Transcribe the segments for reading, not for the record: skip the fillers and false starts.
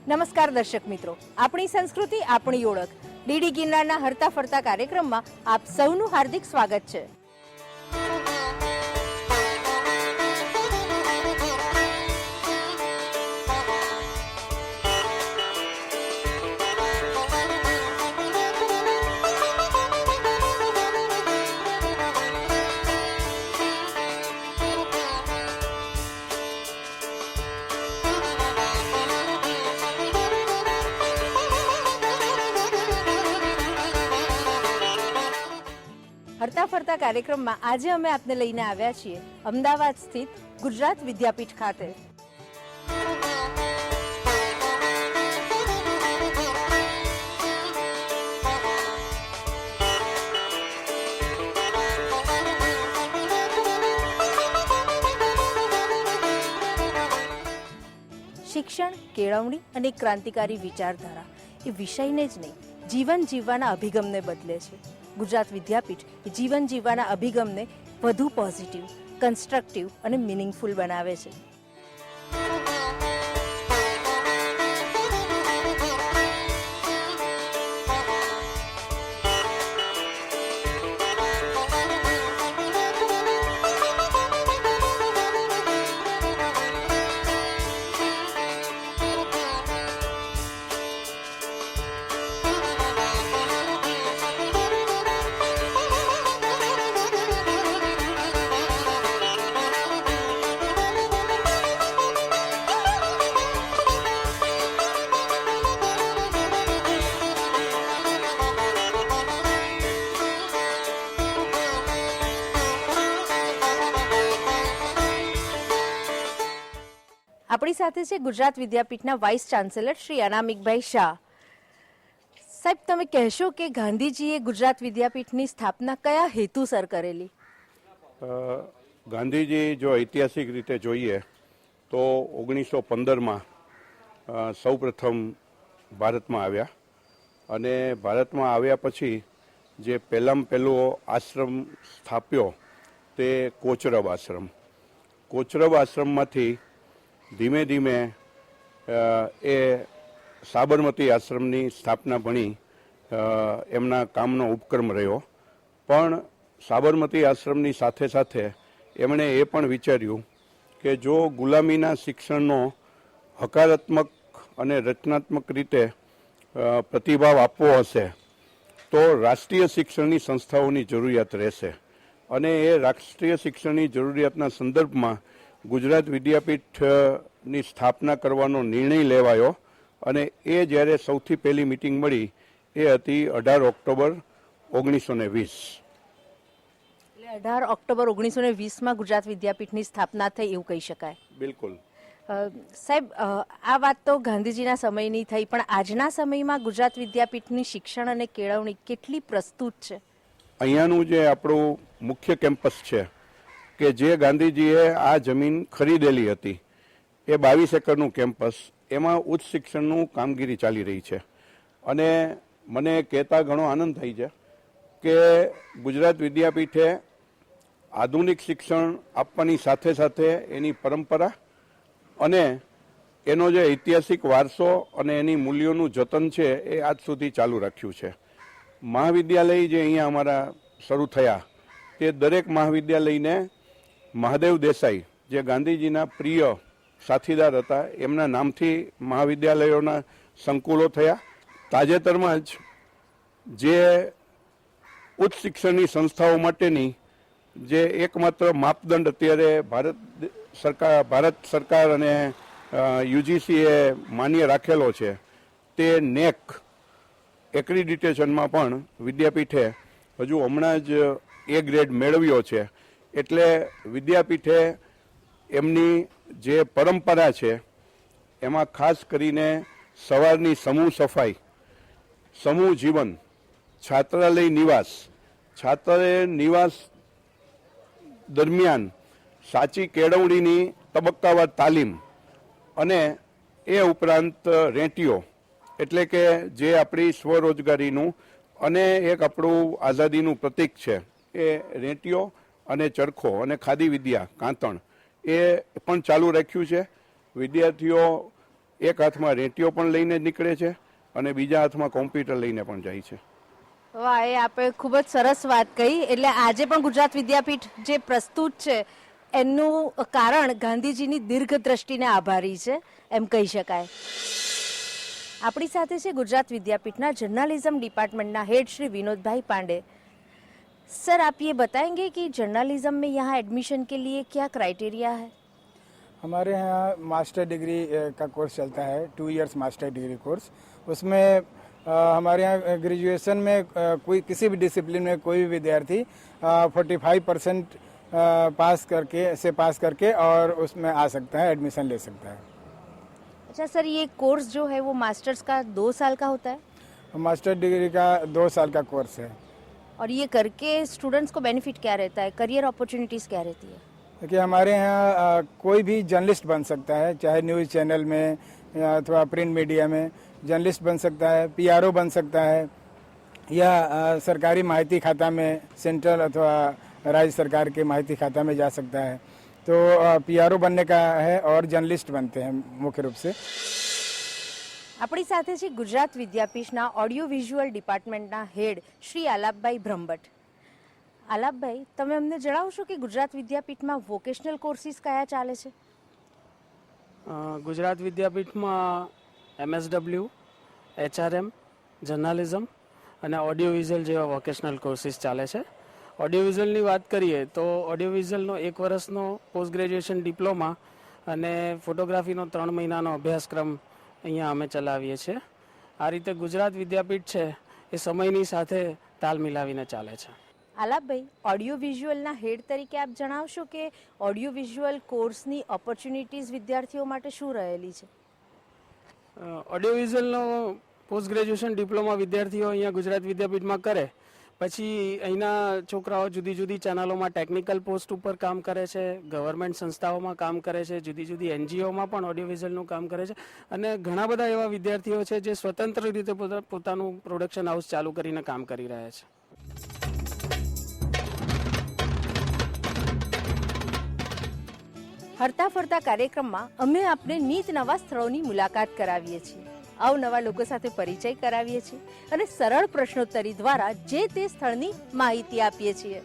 નમસ્કાર દર્શક મિત્રો, આપણી સંસ્કૃતિ આપણી ઓળખ ડીડી ગિરનારના હરતા ફરતા કાર્યક્રમમાં આપ સૌનું હાર્દિક સ્વાગત છે। હરતા ફરતા કાર્યક્રમમાં આજે અમે આપને લઈને આવ્યા છીએ અમદાવાદ સ્થિત ગુજરાત વિદ્યાપીઠ ખાતે। શિક્ષણ, કેળવણી અને ક્રાંતિકારી વિચારધારા એ વિષયને જ નહીં, જીવન જીવવાના અભિગમને બદલે છે। ગુજરાત વિદ્યાપીઠ જીવન જીવવાના અભિગમને વધુ પોઝિટિવ, કન્સ્ટ્રક્ટિવ અને મિનિંગફુલ બનાવે છે। આપણી સાથે છે ગુજરાત વિદ્યાપીઠના વાઇસ ચાન્સેલર શ્રી અનામિકભાઈ શાહ। સાહેબ, તમે કહેશો કે ગાંધીજીએ ગુજરાત વિદ્યાપીઠની સ્થાપના કયા હેતુસર કરેલી? ગાંધીજી જો ઐતિહાસિક રીતે જોઈએ તો 1915માં સૌપ્રથમ ભારતમાં આવ્યા અને ભારતમાં આવ્યા પછી જે પહેલો આશ્રમ સ્થાપ્યો તે કોચરબ આશ્રમ। કોચરબ આશ્રમમાંથી ધીમે ધીમે એ સાબરમતી આશ્રમની સ્થાપના ભણી એમના કામનો ઉપક્રમ રહ્યો। પણ સાબરમતી આશ્રમની સાથે સાથે એમણે એ પણ વિચાર્યું કે જો ગુલામીના શિક્ષણનો હકારાત્મક અને રચનાત્મક રીતે પ્રતિભાવ આપવો હશે તો રાષ્ટ્રીય શિક્ષણની સંસ્થાઓની જરૂરિયાત રહેશે અને એ રાષ્ટ્રીય શિક્ષણની જરૂરિયાતના સંદર્ભમાં ગુજરાત વિદ્યાપીઠની સ્થાપના કરવાનો નિર્ણય લેવાયો અને એ જ્યારે સૌથી પહેલી મિટિંગ મળી એ હતી 18 ઓક્ટોબર 1920। એટલે 18 ઓક્ટોબર 1920માં ગુજરાત વિદ્યાપીઠની સ્થાપના થઈ એવું કહી શકાય? બિલકુલ સાહેબ, આ વાત તો ગાંધીજીના સમયની થઈ, પણ આજના સમયમાં ગુજરાત વિદ્યાપીઠની શિક્ષણ અને કેળવણી કેટલી પ્રસ્તુત છે? અહીંયાનું જે આપણું મુખ્ય કેમ્પસ છે કે જે ગાંધીજીએ આ જમીન ખરીદેલી હતી એ 22 એકરનું કેમ્પસ, એમાં ઉચ્ચ શિક્ષણનું કામગીરી ચાલી રહી છે અને મને કહેતા ઘણો આનંદ થાય છે કે ગુજરાત વિદ્યાપીઠે આધુનિક શિક્ષણ આપવાની સાથે સાથે એની પરંપરા અને એનો જે ઐતિહાસિક વારસો અને એની મૂલ્યોનું જતન છે એ આજ સુધી ચાલુ રાખ્યું છે। મહાવિદ્યાલય જે અહીંયા અમારા શરૂ થયા તે દરેક મહાવિદ્યાલયને મહાદેવ દેસાઈ જે ગાંધીજીના પ્રિય સાથીદાર હતા એમના નામથી મહાવિદ્યાલયોના સંકુલો થયા। તાજેતરમાં જ જે ઉચ્ચ શિક્ષણની સંસ્થાઓ માટેની જે એકમાત્ર માપદંડ અત્યારે ભારત સરકાર અને યુજીસીએ માન્ય રાખેલો છે તે નેક એક્રિડિટેશનમાં પણ વિદ્યાપીઠે હજુ હમણાં જ એ ગ્રેડ મેળવ્યો છે। એટલે વિદ્યાપીઠે એમની જે પરંપરા છે એમાં ખાસ કરીને સવારની સમૂહ સફાઈ, સમૂહ જીવન, છાત્રાલય નિવાસ દરમિયાન સાચી કેળવણીની તબક્કાવાર તાલીમ અને એ ઉપરાંત રેંટીઓ એટલે કે જે આપણી સ્વરોજગારીનું અને એક આપણું આઝાદીનું પ્રતીક છે એ રેંટીઓ અને ચરખો અને ખાદી વિદ્યા કાંતણ એ પણ ચાલુ રાખ્યું છે। વિદ્યાર્થીઓ એક હાથમાં રેંટિયો પણ લઈને જ નીકળે છે અને બીજા હાથમાં કોમ્પ્યુટર લઈને પણ જાય છે. વાહ, એ આપણે ખૂબ જ સરસ વાત કહી. એટલે આજે પણ ગુજરાત વિદ્યાપીઠ જે પ્રસ્તુત છે એનું કારણ ગાંધીજીની દીર્ઘ દ્રષ્ટિને આભારી છે એમ કહી શકાય. આપણી સાથે છે ગુજરાત વિद्यापीठ जर्नलिज्म डिपार्टमेंटना हेड श्री विनोद भाई पांडे. सर, आप ये बताएंगे कि जर्नलिज्म में यहाँ एडमिशन के लिए क्या क्राइटेरिया है? हमारे यहाँ मास्टर डिग्री का कोर्स चलता है, 2 इयर्स मास्टर डिग्री कोर्स. उसमें हमारे यहाँ ग्रेजुएशन में कोई किसी भी डिसिप्लिन में कोई भी विद्यार्थी 45% पास करके और उसमें आ सकता है, एडमिशन ले सकता है. अच्छा सर, ये कोर्स जो है वो मास्टर्स का 2 साल का होता है मास्टर डिग्री का 2 साल का कोर्स है. और ये करके स्टूडेंट्स को बेनिफिट क्या रहता है, करियर अपॉर्चुनिटीज क्या रहती है? देखिए, हमारे यहाँ कोई भी जर्नलिस्ट बन सकता है, चाहे न्यूज़ चैनल में अथवा प्रिंट मीडिया में जर्नलिस्ट बन सकता है, पीआरओ बन सकता है, या सरकारी माहिती खाता में सेंट्रल अथवा राज्य सरकार के माहिती खाता में जा सकता है. तो पीआरओ बनने का है और जर्नलिस्ट बनते हैं मुख्य रूप से. આપણી સાથે છે ગુજરાત વિદ્યાપીઠના ઓડિયો વિઝ્યુઅલ ડિપાર્ટમેન્ટના હેડ શ્રી આલાપભાઈ બ્રહ્મભટ્ટ. આલાપભાઈ, તમે અમને જણાવશો કે ગુજરાત વિદ્યાપીઠમાં વોકેશનલ કોર્સિસ કયા ચાલે છે? ગુજરાત વિદ્યાપીઠમાં MSW, HRM, જર્નાલિઝમ અને ઓડિયો વિઝ્યુઅલ જેવા વોકેશનલ કોર્સિસ ચાલે છે. ઓડિયો વિઝ્યુઅલની વાત કરીએ તો ઓડિયો વિઝ્યુઅલનો 1 વર્ષનો પોસ્ટ ગ્રેજ્યુએશન ડિપ્લોમા અને ફોટોગ્રાફીનો 3 મહિનાનો અભ્યાસક્રમ અહીંયા અમે ચલાવીએ છીએ. આ રીતે ગુજરાત વિદ્યાપીઠ છે એ સમયની સાથે તાલ મિલાવીને ચાલે છે. આલાપભાઈ, ઓડિયો વિઝ્યુઅલના હેડ તરીકે આપ જણાવશો કે ઓડિયો વિઝ્યુઅલ કોર્સની ઓપોર્ચ્યુનિટીઝ વિદ્યાર્થીઓ માટે શું રહેલી છે? ઓડિયો વિઝ્યુઅલનો પોસ્ટ ગ્રેજ્યુએશન ડિપ્લોમા વિદ્યાર્થીઓ અહીંયા ગુજરાત વિદ્યાપીઠમાં કરે પછી અહીંના છોકરાઓ જુદી જુદી ચેનલોમાં ટેકનિકલ પોસ્ટ ઉપર કામ કરે છે, ગવર્મેન્ટ સંસ્થાઓમાં કામ કરે છે, જુદી જુદી NGOમાં પણ ઓડિયો વિઝ્યુઅલનું કામ કરે છે અને ઘણા બધા એવા વિદ્યાર્થીઓ છે જે સ્વતંત્ર રીતે પોતાનું પ્રોડક્શન હાઉસ ચાલુ કરીને કામ કરી રહ્યા છે. હરતા ફરતા કાર્યક્રમમાં અમે આપને નીત નવા સ્થળોની મુલાકાત કરાવીએ છીએ, અવનવા લોકો સાથે પરિચય કરાવીએ છીએ અને સરળ પ્રશ્નોત્તરી દ્વારા જે તે સ્થળની માહિતી આપીએ છીએ.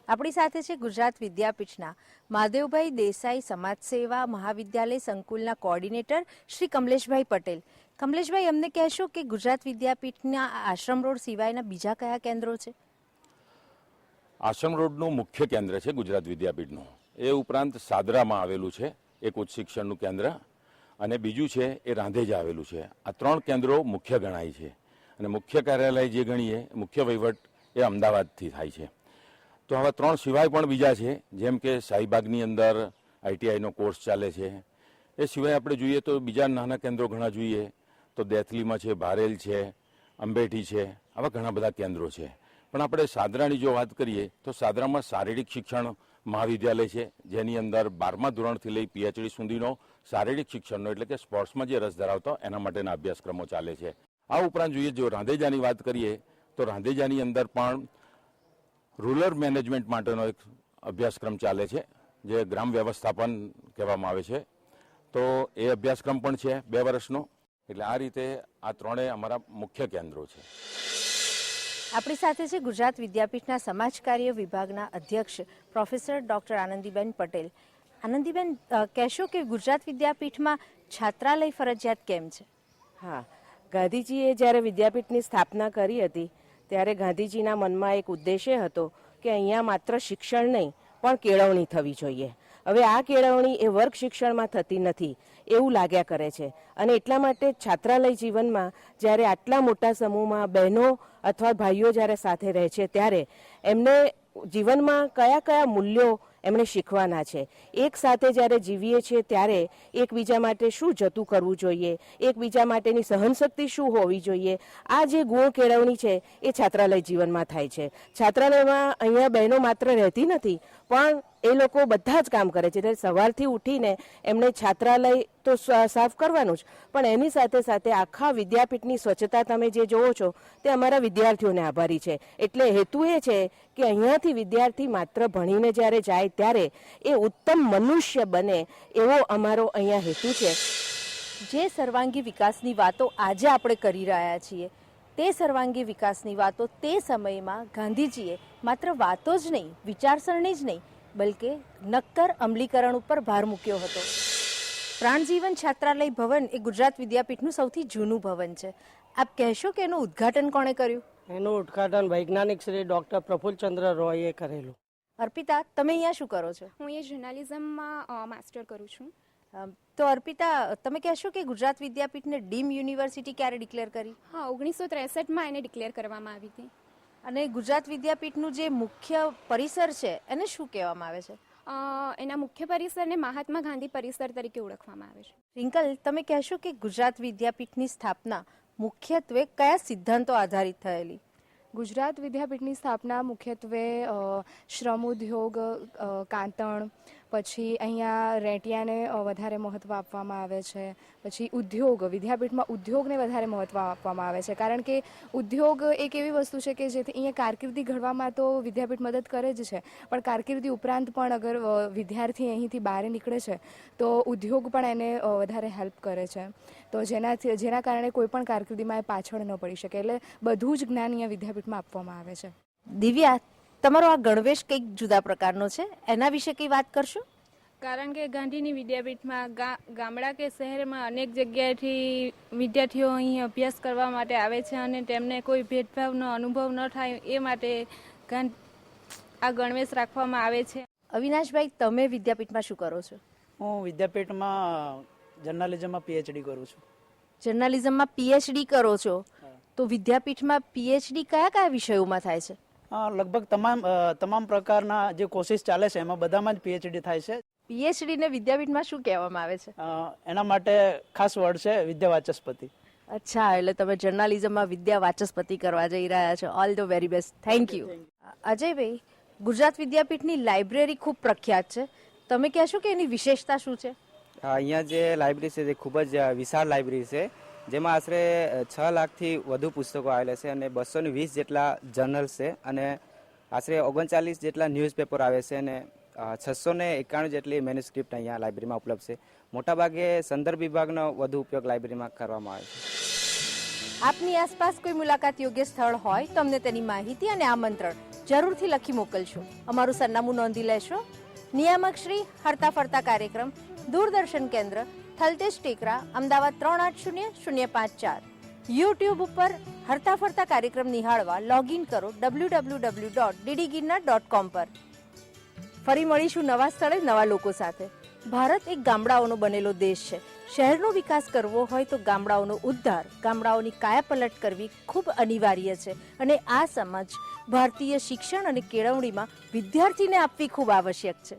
આપણી સાથે છે ગુજરાત વિદ્યાપીઠના મહાદેવભાઈ દેસાઈ સમાજ સેવા મહાવિદ્યાલય સંકુલના કોઓર્ડિનેટર શ્રી કમલેશભાઈ પટેલ. કમલેશભાઈ, અમને કહેશો કે ગુજરાત વિદ્યાપીઠના આશ્રમ રોડ સિવાયના બીજા કયા કેન્દ્રો છે? આશ્રમ રોડનું મુખ્ય કેન્દ્ર છે ગુજરાત વિદ્યાપીઠનું. એ ઉપરાંત સાદરામાં આવેલું છે એક ઉચ્ચ શિક્ષણનું કેન્દ્ર અને બીજું છે એ રાંધેજા આવેલું છે. આ 3 કેન્દ્રો મુખ્ય ગણાય છે અને મુખ્ય કાર્યાલય જે ગણીએ મુખ્ય વહીવટ એ અમદાવાદથી થાય છે. તો આવા 3 સિવાય પણ બીજા છે, જેમ કે શાહીબાગની અંદર ITIનો કોર્સ ચાલે છે. એ સિવાય આપણે જોઈએ તો બીજા નાના કેન્દ્રો ઘણા જોઈએ તો દેથલીમાં છે, ભારેલ છે, અંબેઠી છે, આવા ઘણા બધા કેન્દ્રો છે. પણ આપણે સાદરાની જો વાત કરીએ તો સાદરામાં શારીરિક શિક્ષણ મહાવિદ્યાલય છે, જેની અંદર 12મા ધોરણથી લઈ PhD સુધીનો શારીરિક શિક્ષણનો એટલે કે સ્પોર્ટ્સમાં જે રસ ધરાવતો એના માટેના અભ્યાસક્રમો ચાલે છે. આ ઉપરાંત જોઈએ જો રાંધેજાની વાત કરીએ તો રાંધેજાની અંદર પણ રૂરલ મેનેજમેન્ટ માટેનો એક અભ્યાસક્રમ ચાલે છે જે ગ્રામ વ્યવસ્થાપન કહેવામાં આવે છે. તો એ અભ્યાસક્રમ પણ છે 2 વર્ષનો. એટલે આ રીતે આ 3 અમારા મુખ્ય કેન્દ્રો છે. આપણી સાથે છે ગુજરાત વિદ્યાપીઠના સમાજ કાર્ય વિભાગના અધ્યક્ષ પ્રોફેસર ડોક્ટર આનંદીબેન પટેલ. આનંદીબેન, કહેશો કે ગુજરાત વિદ્યાપીઠમાં છાત્રાલય ફરજિયાત કેમ છે? હા, ગાંધીજીએ જ્યારે વિદ્યાપીઠની સ્થાપના કરી હતી ત્યારે ગાંધીજીના મનમાં એક ઉદ્દેશ્ય હતો કે અહીંયા માત્ર શિક્ષણ નહીં પણ કેળવણી થવી જોઈએ. હવે આ કેળવણી એ વર્ગ શિક્ષણમાં થતી નથી એવું લાગ્યા કરે છે અને એટલા માટે છાત્રાલય જીવનમાં જ્યારે આટલા મોટા સમૂહમાં બહેનો અથવા ભાઈઓ જ્યારે સાથે રહે છે ત્યારે એમને જીવનમાં કયા કયા મૂલ્યો એમણે શીખવાના છે. એક સાથે જ્યારે જીવીએ છીએ ત્યારે એકબીજા માટે શું જતું કરવું જોઈએ, એકબીજા માટેની સહનશક્તિ શું હોવી જોઈએ, આ જે ગુણ કેળવણી છે એ છાત્રાલય જીવનમાં થાય છે. છાત્રાલયમાં અહીંયા બહેનો માત્ર રહેતી નથી પણ એ લોકો બધા જ કામ કરે છે. એટલે સવારથી ઉઠીને એમણે છાત્રાલય તો સાફ કરવાનું જ, પણ એની સાથે સાથે આખા વિદ્યાપીઠની સ્વચ્છતા તમે જે જોવો છો તે અમારા વિદ્યાર્થીઓને આભારી છે. એટલે હેતુ એ છે કે અહીંયાથી વિદ્યાર્થી માત્ર ભણીને જ્યારે જાય ત્યારે એ ઉત્તમ મનુષ્ય બને, એવો અમારો અહીંયા હેતુ છે. જે સર્વાંગી વિકાસની વાતો આજે આપણે કરી રહ્યા છીએ, તે સર્વાંગી વિકાસની વાતો તે સમયમાં ગાંધીજીએ માત્ર વાતો જ નહીં, વિચારસરણી જ નહીં, બલકે નક્કર અમલીકરણ ઉપર ભાર મૂક્યો હતો. પ્રાણજીવન છાત્રાલય ભવન એ ગુજરાત વિદ્યાપીઠનું સૌથી જૂનું ભવન છે. આપ કહેશો કે એનું ઉદ્ઘાટન કોણે કર્યું? એનું ઉદ્ઘાટન વૈજ્ઞાનિક શ્રી ડૉક્ટર પ્રફુલ્લચંદ્ર રોયે કરેલું. અર્પિતા, તમે અહીંયા શું કરો છો? હું એ જર્નાલિઝમમાં માસ્ટર કરું છું. તો અર્પિતા, તમે કહેશો કે ગુજરાત વિદ્યાપીઠને ડીમ યુનિવર્સિટી ક્યારે ડિક્લેર કરી? હા, 1963માં એને ડિક્લેર કરવામાં આવી હતી. અને ગુજરાત વિદ્યાપીઠનું જે મુખ્ય પરિસર છે એને શું કહેવામાં આવે છે? એના મુખ્ય પરિસરને મહાત્મા ગાંધી પરિસર તરીકે ઓળખવામાં આવે છે. રિંકલ, તમે કહેશો કે ગુજરાત વિદ્યાપીઠની સ્થાપના મુખ્યત્વે કયા સિદ્ધાંતો આધારિત થયેલી? ગુજરાત વિદ્યાપીઠની સ્થાપના મુખ્યત્વે શ્રમ ઉદ્યોગ, કાંતણ, પછી અહીંયા રેંટિયાને વધારે મહત્ત્વ આપવામાં આવે છે. પછી ઉદ્યોગ, વિદ્યાપીઠમાં ઉદ્યોગને વધારે મહત્ત્વ આપવામાં આવે છે, કારણ કે ઉદ્યોગ એક એવી વસ્તુ છે કે જેથી અહીંયા કારકિર્દી ઘડવામાં તો વિદ્યાપીઠ મદદ કરે જ છે, પણ કારકિર્દી ઉપરાંત પણ અગર વિદ્યાર્થી અહીંથી બહાર નીકળે છે તો ઉદ્યોગ પણ એને વધારે હેલ્પ કરે છે. તો જેના કારણે કોઈ પણ કારકિર્દીમાં એ પાછળ ન પડી શકે. એટલે બધું જ જ્ઞાન અહીંયા વિદ્યાપીઠમાં આપવામાં આવે છે. દિવ્યા, તમારો આ ગણવેશ કંઈક જુદા પ્રકારનો છે, એના વિશે કંઈ વાત કરશો? કારણ કે ગાંધીની વિદ્યાપીઠમાં ગામડા કે શહેરમાં અનેક જગ્યાએથી વિદ્યાર્થીઓ અહીં અભ્યાસ કરવા માટે આવે છે અને તેમને કોઈ ભેદભાવનો અનુભવ ન થાય એ માટે આ ગણવેશ રાખવામાં આવે છે. અવિનાશભાઈ, તમે વિદ્યાપીઠમાં શું કરો છો? હું વિદ્યાપીઠમાં જર્નાલિઝમમાં પીએચડી કરું છું. જર્નાલિઝમમાં પીએચડી કરો છો, તો વિદ્યાપીઠમાં પીએચડી કયા કયા વિષયોમાં થાય છે? લગભગ તમામ પ્રકારના જે કોર્સિસ ચાલે છે એમાં બધામાં જ પીએચડી થાય છે. પીએચડી ને વિદ્યાપીઠમાં શું કહેવામાં આવે છે? એના માટે ખાસ વર્ડ છે વિદ્યા વાચસ્પતિ. અચ્છા, એટલે તમે જર્નાલિઝમમાં વિદ્યા વાચસ્પતિ કરવા જઈ રહ્યા છો. All the very best. Thank you. અજયભાઈ, ગુજરાત વિદ્યાપીઠની લાઇબ્રેરી ખૂબ પ્રખ્યાત છે, તમે કહેશો કે એની વિશેષતા શું છે? અહીંયા જે લાઇબ્રેરી છે તે ખૂબ જ વિશાળ લાઇબ્રેરી છે, જેમાં આશરે 6 લાખથી વધુ પુસ્તકો આવેલા છે અને 220 જેટલા જર્નલ્સ છે અને આશરે 39 જેટલા ન્યૂઝપેપર આવે છે અને 691 જેટલી મેન્યુસ્ક્રિપ્ટ અહીંયા લાઇબ્રેરીમાં ઉપલબ્ધ છે. મોટાભાગે સંદર્ભ વિભાગનો વધુ ઉપયોગ લાઇબ્રેરીમાં કરવામાં આવે છે. આપની આસપાસ કોઈ મુલાકાત યોગ્ય સ્થળ હોય તો અમને તેની માહિતી અને આમંત્રણ જરૂરથી લખી મોકલશો. અમારું સરનામું નોંધી લેશો. નિયામક શ્રી હરતા ફરતા કાર્યક્રમ, દૂરદર્શન કેન્દ્ર, થલતેજ ટેકરા, અમદાવાદ 380054. યુટ્યુબ ઉપર હરતા ફરતા કાર્યક્રમ નિહાળવા લોગિન કરો www.ddgirnar.com પર. ફરી મળીશું નવા સ્થળે નવા લોકો સાથે. ભારત એક ગામડાઓનો બનેલો દેશ છે. શહેરનો વિકાસ કરવો હોય તો ગામડાઓનો ઉદ્ધાર, ગામડાઓની કાયાપલટ કરવી ખૂબ અનિવાર્ય છે અને આ સમજ ભારતીય શિક્ષણ અને કેળવણીમાં વિદ્યાર્થીને આપવી ખૂબ આવશ્યક છે.